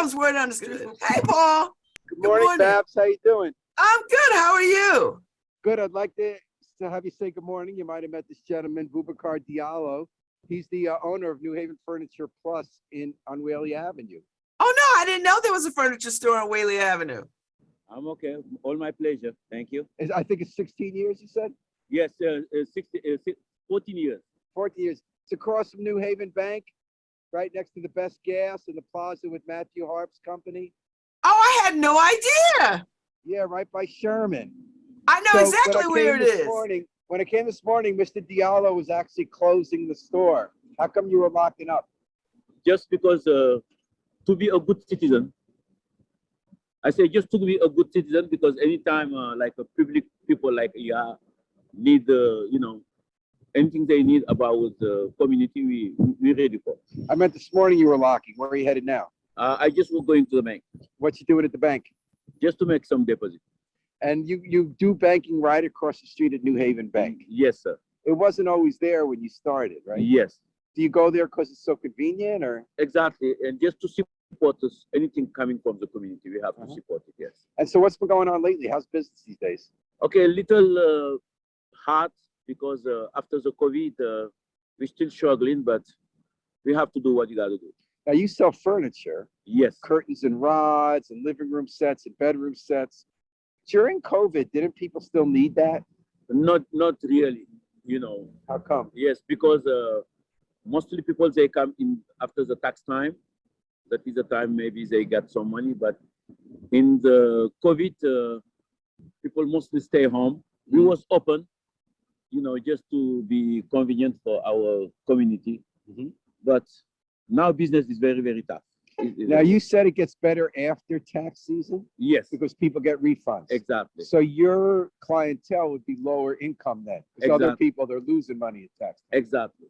comes word on the street. Hey, Paul. Good Good morning, morning. Babs. How you doing? I'm good. How are you? Good. I'd like to have you say good morning. You might have met this gentleman, Boubacar Diallo. He's the owner of New Haven Furniture Plus on Whaley Avenue. Oh, no, I didn't know there was a furniture store on Whaley Avenue. I'm okay. All my pleasure. Thank you. I think it's 16 years, you said? Yes, 14 years. 14 years. It's across from New Haven Bank, right next to the Best Gas in the plaza with Matthew Harp's company. Oh, I had no idea. Yeah, right by Sherman. I know exactly where it is. When I came this morning, Mr. Diallo was actually closing the store. How come you were locking up? Just because to be a good citizen. I say just to be a good citizen because anytime like a public people like need anything they need about the community, we ready for. I meant this morning you were locking. Where are you headed now? I just was going to the bank What you doing at the bank? just to make some deposit. And you do banking right across the street at New Haven Bank. Yes, sir. It wasn't always there when you started, right? Yes, Do you go there because it's so convenient, or? exactly. And just to support us, anything coming from the community, we have to support it. Yes. And so what's been going on lately? How's business these days? Okay, a little hard because after the COVID, we're still struggling, but we have to do what you got to do. Now you sell furniture, Yes. curtains and rods and living room sets and bedroom sets. During COVID, didn't people still need that? Not really, How come? Yes, because mostly people, they come in after the tax time. That is the time maybe they get some money, but in the COVID, people mostly stay home. We was open, just to be convenient for our community. But now business is very, very tough. Now you said it gets better after tax season Yes, because people get refunds. exactly. So your clientele would be lower income then. Because other Exactly. people, they're losing money at tax. Exactly.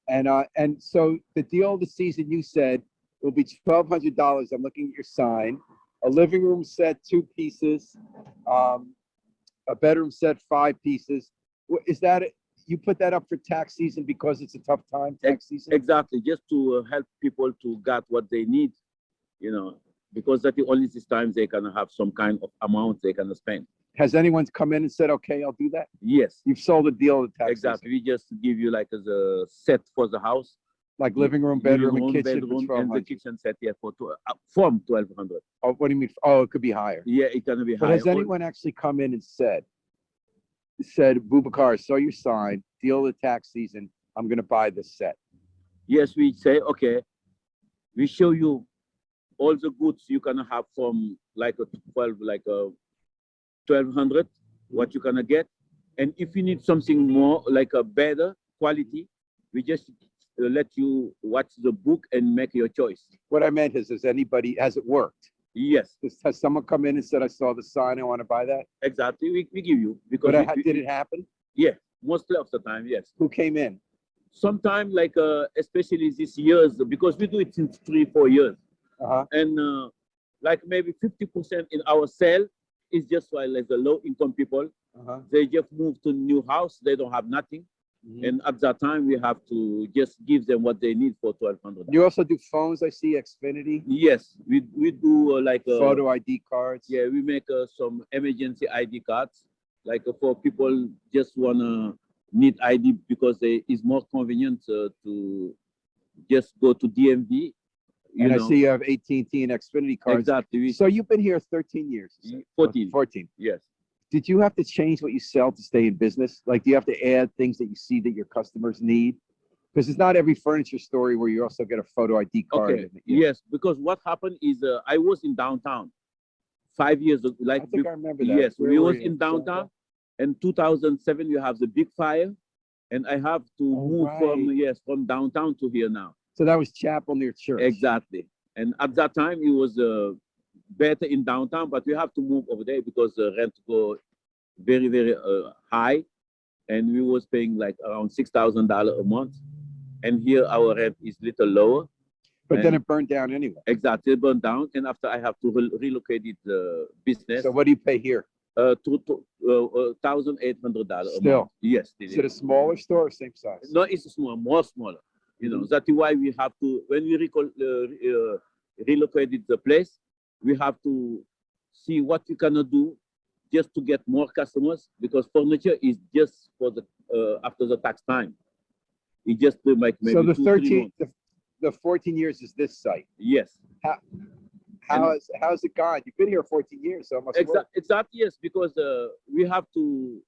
And so the deal of the season, you said, will be $1,200. I'm looking at your sign. A living room set, 2 pieces. A bedroom set, 5 pieces. Is that it? You put that up for tax season because it's a tough time, tax season? Exactly, just to help people to get what they need, because that only this time they can have some kind of amount they can spend. Has anyone come in and said, okay, I'll do that? Yes, You've sold a deal at tax exactly. We just give you like as a set for the house, season? Like living room, bedroom, and kitchen for bedroom, and the 1,200. kitchen set here from 1,200. Oh, what do you mean? Oh, it could be higher. Yeah, it can be But higher. has anyone actually come in and said, Boubacar, saw your sign, deal of the tax season, I'm gonna buy this set? Yes, we say, okay, we show you all the goods you can have from like a 1,200, what you can get. And if you need something more, like a better quality, we just let you watch the book and make your choice. What I meant is, has it worked? Yes, Has someone come in and said, I saw the sign, I want to buy that? exactly. We give you because But did it happen? yeah, most of the time, yes. Who came in? Sometimes like especially this years because we do it since 3-4 years, Uh-huh. and like maybe 50% in our sale is just why like the low income people, Uh-huh. they just move to new house, they don't have nothing. Mhm. And at that time we have to just give them what they need for 1,200. You also do phones, I see, Xfinity, Yes, we do like photo ID cards. yeah, we make some emergency ID cards, like for people just wanna need ID because it's more convenient to just go to DMV. And I see you have AT&T and Xfinity cards. Exactly. So you've been here 13 years. you said? 14. 14. Yes. Did you have to change what you sell to stay in business? Like, do you have to add things that you see that your customers need? Because it's not every furniture store where you also get a photo ID card. Okay. Yes, because what happened is I was in downtown 5 years ago. Like I think I remember that. yes, Where we were was you? in downtown. In 2007, you have the big fire, and I have to Oh, move right. from downtown to here now. So that was chapel near church. Exactly. And at that time, it was better in downtown, but we have to move over there because the rent go very, very high. And we was paying like around $6,000 a month. And here our rent is little lower. But then And- it burned down anyway. Exactly, it burned down. And after I have to relocate the business So what do you pay here? to $1,800 a Still. month. Yes. Is it a smaller store or same size? No, it's small, more smaller. That's why we have to, when we relocated the place. We have to see what we cannot do just to get more customers, because furniture is just for the after the tax time. It just like maybe So the 2, 3 13, months. the 14 years is this site. Yes. How's it gone? You've been here 14 years, so it must work. Exactly, yes, because we have to,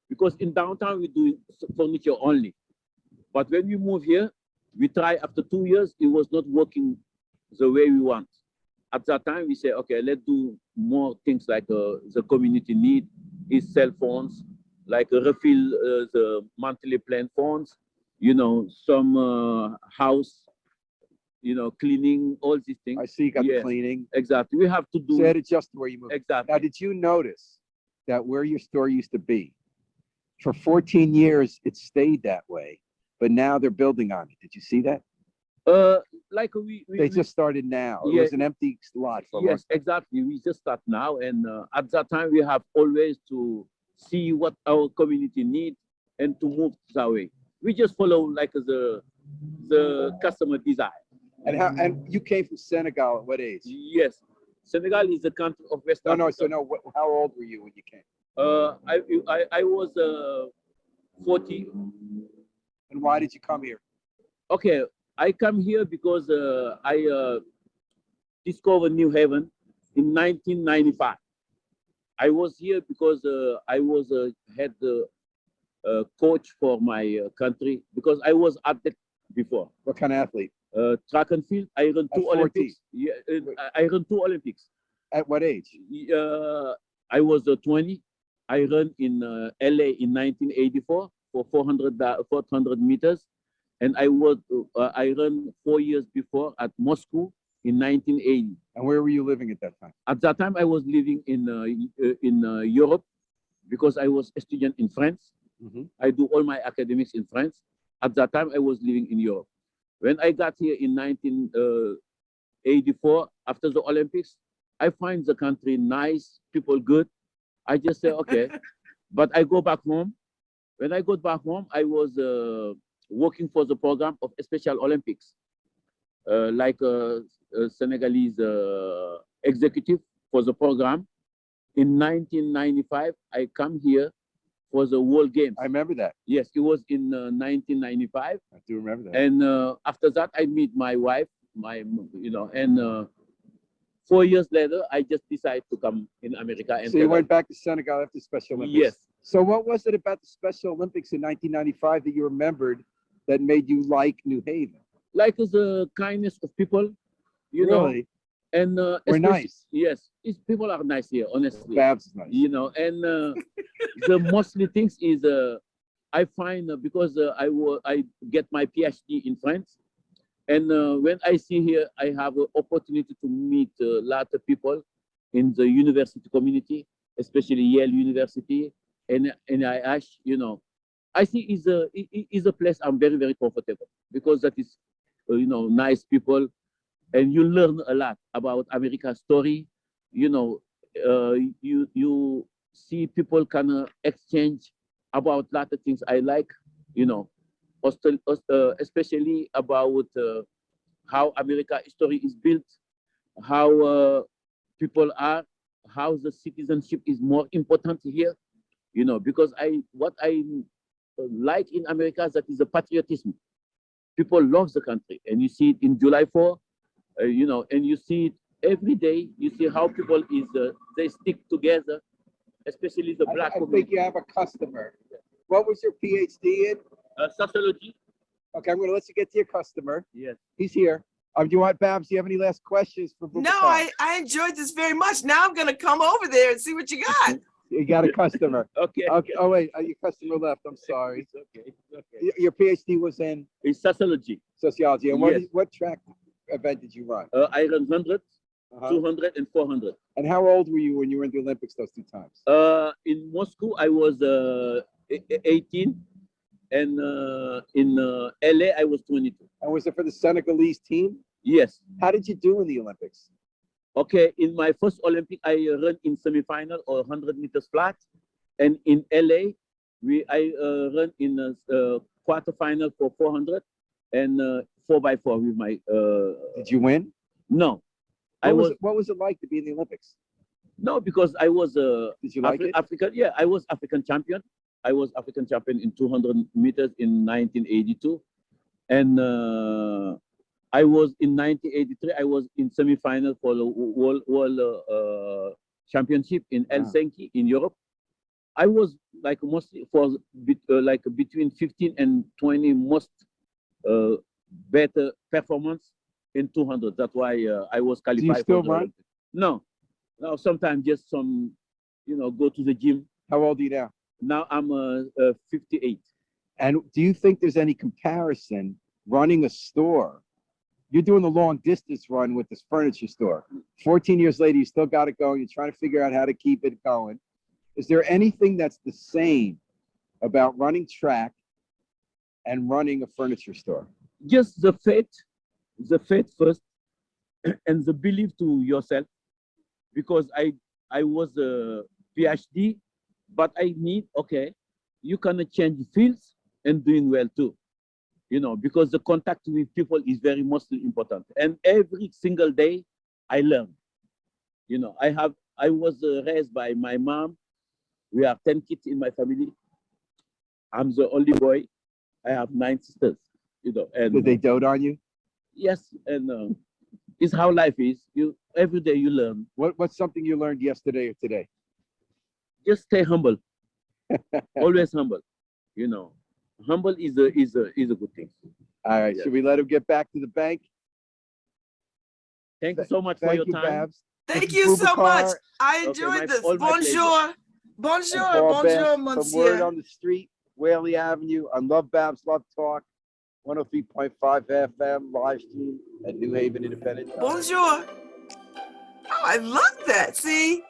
because in downtown we do furniture only. But when we move here, we try after 2 years, it was not working the way we want. At that time, we say, okay, let's do more things like the community need is cell phones, like refill the monthly plan phones, you know, some house, you know, cleaning, all these things. I see you got the Yes. cleaning. Exactly. We have to do So you had to adjust to where you moved. exactly. Now, did you notice that where your store used to be, for 14 years, it stayed that way, but now they're building on it. Did you see that? Like They just started now. It was Yeah. an empty lot for a long yes, exactly. We just start now, and at that time we have always to see what our community needs and to move that way. We just follow like the customer desire. And you came from Senegal at what age? Yes, Senegal is a country of West No, Africa. so no, how old were you when you came? I was 40. And why did you come here? Okay, I come here because I discovered New Haven in 1995. I was here because I was head coach for my country, because I was athlete before. What kind of athlete? Track and field. I run 2 At 14? Olympics. Yeah, I run 2 Olympics. At what age? I was 20. I ran in LA in 1984 for 400 meters, and I ran 4 years before at Moscow in 1980. And where were you living at that time? At that time, I was living in Europe, because I was a student in France. I do all my academics in France. At that time, I was living in Europe. When I got here in 1984, after the Olympics, I find the country nice, people good. I just say, okay, but I go back home. When I got back home, I was working for the program of Special Olympics, like a Senegalese executive for the program. In 1995, I come here for the World Games. I remember that. Yes, it was in 1995. I do remember that. And after that, I meet my wife, and 4 years later, I just decided to come in America. And So you went back to Senegal after Special Olympics? Yes. So what was it about the Special Olympics in 1995 that you remembered that made you like New Haven? Like the kindness of people, you Really? know, and We're especially- nice. Yes, people are nice here, honestly. Babs is nice. You know, and the mostly things is I find because I get my PhD in France, and when I see here, I have an opportunity to meet a lot of people in the university community, especially Yale University and NIH. You know, I see is a place I'm very, very comfortable, because that is nice people, and you learn a lot about America's story. You know, you see people can exchange about a lot of things I like, you know, especially about how America history is built, how people are, how the citizenship is more important here, you know, because what I like in America, that is the patriotism. People love the country, and you see it in July 4, you know, and you see it every day. You see how people they stick together, especially the black I community. think you have a customer. What was your PhD in? Sociology. Okay, I'm going to let you get to your customer. Yes. He's here. Do you want, Babs, do you have any last questions for No, Boubacar? I enjoyed this very much. Now I'm gonna come over there and see what you got. You got a customer. Okay. Okay. Oh, wait. Your customer left. I'm sorry. It's okay. It's okay. Your PhD was in It's sociology. sociology. And Yes. what track event did you run? I run 100, Uh-huh. 200, and 400. And how old were you when you were in the Olympics those 2 times? In Moscow, I was 18, and in LA, I was 22. And was it for the Senegalese team? Yes. How did you do in the Olympics? Okay. In my first Olympic, I ran in semifinal or 100 meters flat, and in LA, I run in a quarterfinal for 400 and 4x4 with my. Did you win? No, I was What was it like to be in the Olympics? no, because I was Did you like it? African. Yeah, I was African champion. I was African champion in 200 meters in 1982, and I was in 1983. I was in semi-final for the world championship in Wow. Helsinki in Europe. I was like mostly for like between 15 and 20 most better performance in 200. That's why I was qualified. still for the run? Olympics. No, no. Sometimes just some, go to the gym. How old are you now? Now I'm 58. And do you think there's any comparison running a store? You're doing the long distance run with this furniture store. 14 years later, you still got it going. You're trying to figure out how to keep it going. Is there anything that's the same about running track and running a furniture store? Just the faith first, and the belief to yourself. Because I was a PhD, but I need, you can change fields and doing well too. Because the contact with people is very mostly important. And every single day I learn. I was raised by my mom. We have 10 kids in my family. I'm the only boy. I have 9 sisters, and Did they dote on you? yes, and it's how life is. Every day you learn. What's something you learned yesterday or today? Just stay humble. Always humble. Humble is a good thing. All right, Yes. should we let him get back to the bank? Thank you so much for Thank your you, time. Babs. Thank This is you so Boubacar much. I Okay, enjoyed my- this. all my pleasure. Bonjour. and Bonjour. Paul Bonjour, Best from Word monsieur. on the Street, Whaley Avenue, on Love Babs, Love Talk, 103.5 FM, live stream at New Haven Independent. Bonjour. Oh, I love that. See,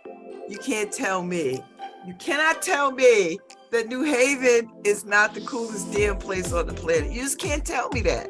you can't tell me. You cannot tell me that New Haven is not the coolest damn place on the planet. You just can't tell me that.